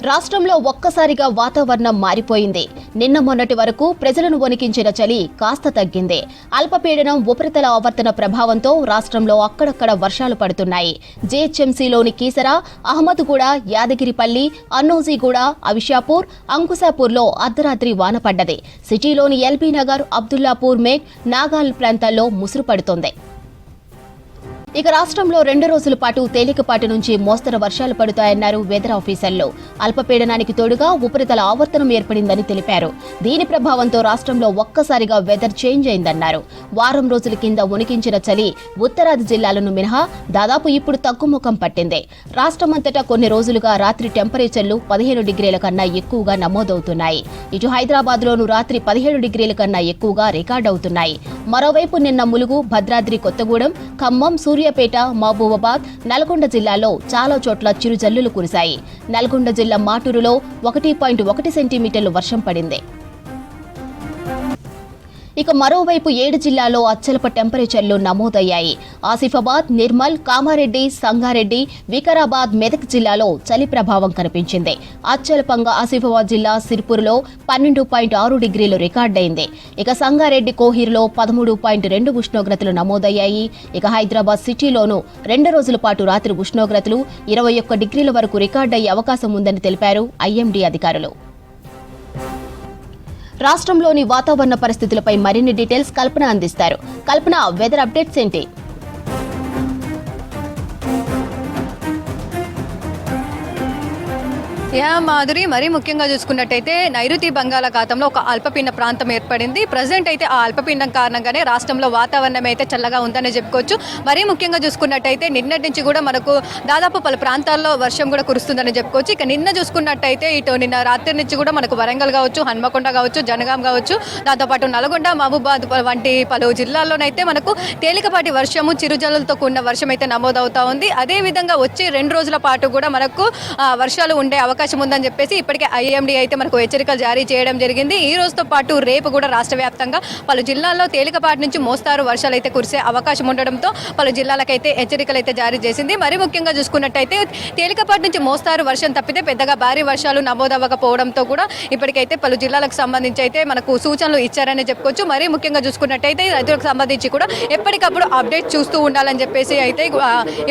రాష్ట్రంలో ఒక్కసారిగా వాతావరణం మారిపోయింది. నిన్న మొన్నటి వరకు ప్రజలను వణికించిన చలి కాస్త తగ్గింది. అల్పపీడనం ఉపరితల ఆవర్తన ప్రభావంతో రాష్ట్రంలో అక్కడక్కడ వర్షాలు పడుతున్నాయి. జీహెచ్ఎంసీలోని కీసర, అహ్మద్గూడ, యాదగిరిపల్లి, అన్నోజీగూడ, అవిషాపూర్, అంకుశాపూర్లో అర్ధరాత్రి వాన పడ్డది. సిటీలోని ఎల్బీ నగర్, అబ్దుల్లాపూర్, మేఘ్, నాగాల్ ప్రాంతాల్లో ముసురు పడుతోంది. ఇక రాష్ట్రంలో 2 రోజుల పాటు తేలికపాటి నుంచి మోస్తరు వర్షాలు పడుతాయన్నారు వెదర్ ఆఫీసర్లు. అల్పపీడనానికి తోడుగా ఉపరితల ఆవర్తనం ఏర్పడిందని తెలిపారు. దీని ప్రభావంతో రాష్ట్రంలో ఒక్కసారిగా వెదర్ చేంజ్ అయిందన్నారు. వారం రోజుల కింద ఉనికించిన చలి ఉత్తరాది జిల్లాలను మినహా దాదాపు ఇప్పుడు తగ్గుముఖం పట్టింది. రాష్ట్రమంతటా కొన్ని రోజులుగా రాత్రి టెంపరేచర్లు 15 డిగ్రీల కన్నా ఎక్కువగా నమోదవుతున్నాయి. ఇటు హైదరాబాద్లోనూ రాత్రి 17 డిగ్రీల కన్నా ఎక్కువగా రికార్డవుతున్నాయి. మరోవైపు నిన్న ములుగు, భద్రాద్రి కొత్తగూడెం, ఖమ్మం, సూర్యాపేట, మహబూబాబాద్, నల్గొండ జిల్లాల్లో చాలా చోట్ల చిరుజల్లులు కురిశాయి. నల్గొండ జిల్లా మాటూరులో 1.1 సెంటీమీటర్లు వర్షం పడింది. ఇక మరోవైపు 7 జిల్లాల్లో అత్యల్ప టెంపరేచర్లు నమోదయ్యాయి. ఆసిఫాబాద్, నిర్మల్, కామారెడ్డి, సంగారెడ్డి, వికారాబాద్, మెదక్ జిల్లాలో చలి ప్రభావం కనిపించింది. అత్యల్పంగా ఆసిఫాబాద్ జిల్లా సిర్పూర్లో 12.6 డిగ్రీలు రికార్డైంది. ఇక సంగారెడ్డి, కోహీర్లో 13.2 ఉష్ణోగ్రతలు నమోదయ్యాయి. ఇక హైదరాబాద్ సిటీలోనూ 2 రోజుల పాటు రాత్రి ఉష్ణోగ్రతలు 21 డిగ్రీల వరకు రికార్డయ్యే అవకాశం ఉందని తెలిపారు ఐఎండీ అధికారులు. రాష్ట్రంలోని వాతావరణ పరిస్థితులపై మరిన్ని డీటెయిల్స్ కల్పన అందిస్తారు. కల్పన, వెదర్ అప్డేట్స్ ఏంటి? మాధురి, మరీ ముఖ్యంగా చూసుకున్నట్టయితే నైరుతి బంగాళాఖాతంలో ఒక అల్పపీడన ప్రాంతం ఏర్పడింది. ప్రజెంట్ అయితే ఆ అల్పపీడనం కారణంగానే రాష్ట్రంలో వాతావరణం అయితే చల్లగా ఉందని చెప్పుకోవచ్చు. మరీ ముఖ్యంగా చూసుకున్నట్టయితే నిన్నటి నుంచి కూడా మనకు దాదాపు పలు ప్రాంతాల్లో వర్షం కూడా కురుస్తుందని చెప్పుకోవచ్చు. ఇక నిన్న చూసుకున్నట్టయితే నిన్న రాత్రి నుంచి కూడా మనకు వరంగల్ కావచ్చు, హన్మకొండ కావచ్చు, జనగాం కావచ్చు, దాంతోపాటు నల్గొండ, మహబూబాద్ వంటి పలు జిల్లాల్లోనైతే మనకు తేలికపాటి వర్షము, చిరుజల్లులతో కూడిన వర్షం అయితే నమోదవుతా ఉంది. అదేవిధంగా వచ్చే 2 రోజుల పాటు కూడా మనకు వర్షాలు ఉండే అవకాశం ఉందని చెప్పేసి ఇప్పటికే ఐఎండీ అయితే మనకు హెచ్చరికలు జారీ చేయడం జరిగింది. ఈ రోజుతో పాటు రేపు కూడా రాష్ట్ర వ్యాప్తంగా పలు జిల్లాల్లో తేలికపాటి నుంచి మోస్తారు వర్షాలు అయితే కురిసే అవకాశం ఉండడంతో పలు జిల్లాలకైతే హెచ్చరికలు అయితే జారీ చేసింది. మరి ముఖ్యంగా చూసుకున్నట్టయితే తేలికపాటి నుంచి మోస్తారు వర్షం తప్పితే పెద్దగా భారీ వర్షాలు నమోదవ్వకపోవడంతో కూడా ఇప్పటికైతే పలు జిల్లాలకు సంబంధించి అయితే మనకు సూచనలు ఇచ్చారని చెప్పుకోవచ్చు. మరీ ముఖ్యంగా చూసుకున్నట్టయితే రైతులకు సంబంధించి కూడా ఎప్పటికప్పుడు అప్డేట్ చూస్తూ ఉండాలని చెప్పేసి అయితే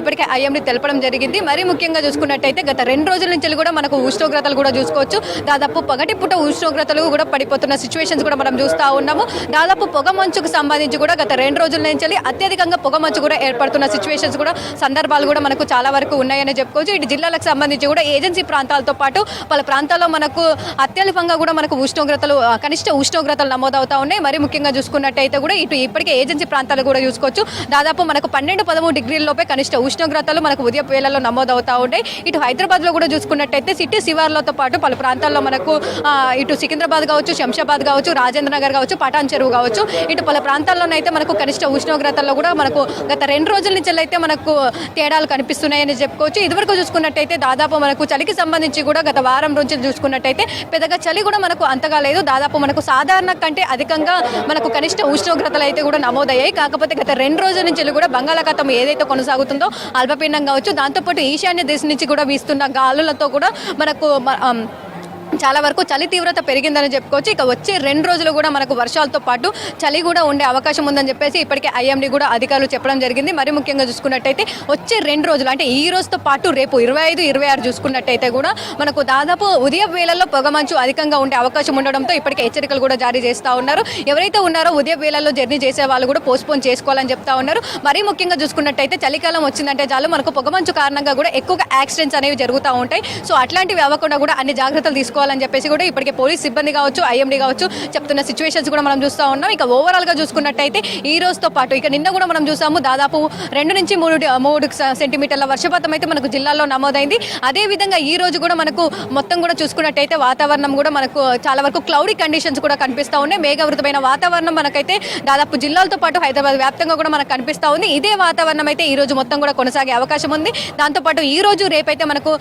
ఇప్పటికే ఐఎండీ తెలపడం జరిగింది. మరీ ముఖ్యంగా చూసుకున్నట్టయితే గత 2 రోజుల నుంచి కూడా మనకు ఉష్ణోగ్రతలు కూడా చూసుకోవచ్చు. దాదాపు పగటి పూట ఉష్ణోగ్రతలు కూడా పడిపోతున్న సిచ్యువేషన్స్ కూడా మనం చూస్తూ ఉన్నాము. దాదాపు పొగ మంచుకు సంబంధించి కూడా గత 2 రోజుల నుంచి అత్యధికంగా పొగ మంచు కూడా ఏర్పడుతున్న సిచ్యువేషన్స్ కూడా సందర్భాలు కూడా మనకు చాలా వరకు ఉన్నాయని చెప్పుకోవచ్చు. ఇటు జిల్లాలకు సంబంధించి కూడా ఏజెన్సీ ప్రాంతాలతో పాటు పలు ప్రాంతాల్లో మనకు అత్యల్పంగా కూడా మనకు ఉష్ణోగ్రతలు, కనిష్ట ఉష్ణోగ్రతలు నమోదవుతా ఉన్నాయి. మరి ముఖ్యంగా చూసుకున్నట్టయితే కూడా ఇటు ఇప్పటికే ఏజెన్సీ ప్రాంతాలు కూడా చూసుకోవచ్చు. దాదాపు మనకు 12-13 డిగ్రీల లోపే కనిష్ట ఉష్ణోగ్రతలు మనకు ఉదయ వేళల్లో నమోదవుతా ఉంటాయి. ఇటు హైదరాబాద్ లో కూడా చూసుకున్నట్టయితే సిటీ శివార్లతో పాటు పలు ప్రాంతాల్లో మనకు ఇటు సికింద్రాబాద్ కావచ్చు, శంషాబాద్ కావచ్చు, రాజేంద్ర నగర్ కావచ్చు, పటాన్ చెరువు కావచ్చు, ఇటు పలు ప్రాంతాల్లోనైతే మనకు కనిష్ట ఉష్ణోగ్రతల్లో కూడా మనకు గత 2 రోజుల నుంచి అయితే మనకు తేడాలు కనిపిస్తున్నాయని చెప్పుకోవచ్చు. ఇదివరకు చూసుకున్నట్టయితే దాదాపు మనకు చలికి సంబంధించి కూడా గత వారం రోజులు చూసుకున్నట్టయితే పెద్దగా చలి కూడా మనకు అంతగా లేదు. దాదాపు మనకు సాధారణ కంటే అధికంగా మనకు కనిష్ట ఉష్ణోగ్రతలు అయితే కూడా నమోదయ్యాయి. కాకపోతే గత 2 రోజుల నుంచి కూడా బంగాళాఖాతం ఏదైతే కొనసాగుతుందో అల్పపీడనం కావచ్చు, దాంతోపాటు ఈశాన్య దేశం నుంచి కూడా వీస్తున్న గాలులతో కూడా మనకు చాలా వరకు చలి తీవ్రత పెరిగిందని చెప్పుకోవచ్చు. ఇక వచ్చే 2 రోజులు కూడా మనకు వర్షాలతో పాటు చలి కూడా ఉండే అవకాశం ఉందని చెప్పేసి ఇప్పటికే ఐఎండీ కూడా అధికారులు చెప్పడం జరిగింది. మరి ముఖ్యంగా చూసుకున్నట్టయితే వచ్చే 2 రోజులు అంటే ఈ రోజుతో పాటు రేపు 25, 26 చూసుకున్నట్టయితే కూడా మనకు దాదాపు ఉదయ వేళల్లో పొగమంచు అధికంగా ఉండే అవకాశం ఉండడంతో ఇప్పటికే హెచ్చరికలు కూడా జారీ చేస్తూ ఉన్నారు. ఎవరైతే ఉన్నారో ఉదయ వేళల్లో జర్నీ చేసే వాళ్ళు కూడా పోస్ట్పోన్ చేసుకోవాలని చెప్తా ఉన్నారు. మరీ ముఖ్యంగా చూసుకున్నట్టయితే చలికాలం వచ్చిందంటే చాలు మనకు పొగమంచు కారణంగా కూడా ఎక్కువగా యాక్సిడెంట్స్ అనేవి జరుగుతూ ఉంటాయి. సో అట్లాంటివి అవ్వకుండా కూడా అన్ని జాగ్రత్తలు తీసుకోవాలని చెప్పేసి కూడా ఇప్పటికే పోలీస్ సిబ్బంది కావచ్చు, ఐఎండీ కావచ్చు చెప్తున్న సిచ్యువేషన్స్ కూడా మనం చూస్తూ ఉన్నాం. ఇక ఓవరాల్ గా చూసుకున్నట్టయితే ఈ రోజుతో పాటు ఇక నిన్న కూడా మనం చూసాము దాదాపు 2 నుంచి 3 సెంటీమీటర్ల వర్షపాతం అయితే మనకు జిల్లాల్లో నమోదైంది. అదే విధంగా ఈ రోజు కూడా మనకు మొత్తం కూడా చూసుకున్నట్టయితే వాతావరణం కూడా మనకు చాలా వరకు క్లౌడీ కండిషన్స్ కూడా కనిపిస్తూ ఉన్నాయి. మేఘవృతమైన వాతావరణం మనకైతే దాదాపు జిల్లాలతో పాటు హైదరాబాద్ వ్యాప్తంగా కూడా మనకు కనిపిస్తూ ఉంది. ఇదే వాతావరణం అయితే ఈ రోజు మొత్తం కూడా కొనసాగే అవకాశం ఉంది. దాంతోపాటు ఈ రోజు రేపైతే మనకు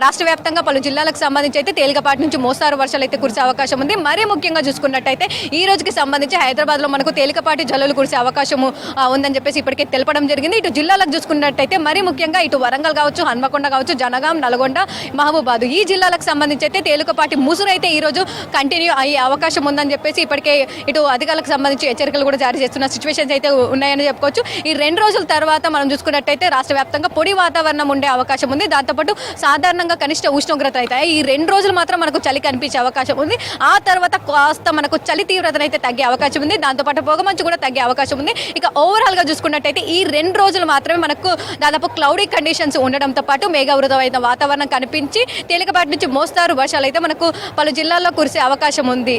రాష్ట్ర వ్యాప్తంగా పలు జిల్లాలకు సంబంధించి అయితే తేలికపాటి నుంచి మోస్తారు వర్షాలు అయితే కురిసే అవకాశం ఉంది. మరీ ముఖ్యంగా చూసుకున్నట్టయితే ఈ రోజుకి సంబంధించి హైదరాబాద్లో మనకు తేలికపాటి జల్లులు కురిసే అవకాశము ఉందని చెప్పేసి ఇప్పటికే తెలపడం జరిగింది. ఇటు జిల్లాలకు చూసుకున్నట్టయితే మరీ ముఖ్యంగా ఇటు వరంగల్ కావచ్చు, హన్మకొండ కావచ్చు, జనగాం, నల్గొండ, మహబూబాద్ ఈ జిల్లాలకు సంబంధించి అయితే తేలికపాటి ముసురు అయితే ఈ రోజు కంటిన్యూ అయ్యే అవకాశం ఉందని చెప్పేసి ఇప్పటికే ఇటు అధికారులకు సంబంధించి హెచ్చరికలు కూడా జారీ చేస్తున్న సిచ్యువేషన్స్ అయితే ఉన్నాయని చెప్పుకోవచ్చు. ఈ 2 రోజుల తర్వాత మనం చూసుకున్నట్టయితే రాష్ట్ర వ్యాప్తంగా పొడి వాతావరణం ఉండే అవకాశం ఉంది. దాంతోపాటు సాధారణంగా కనిష్ట ఉష్ణోగ్రత అయితే ఈ 2 రోజులు మాత్రం మనకు చలి కనిపించే అవకాశం ఉంది. ఆ తర్వాత కాస్త మనకు చలి తీవ్రత అయితే తగ్గే అవకాశం ఉంది. దాంతోపాటు పొగమంచు కూడా తగ్గే అవకాశం ఉంది. ఇక ఓవరాల్ గా చూసుకున్నట్టయితే ఈ 2 రోజులు మాత్రమే మనకు దాదాపు క్లౌడీ కండిషన్స్ ఉండడంతో పాటు మేఘావృతమైన వాతావరణం కనిపించి తేలికపాటి నుంచి మోస్తారు వర్షాలు అయితే మనకు పలు జిల్లాల్లో కురిసే అవకాశం ఉంది.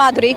మాధురి.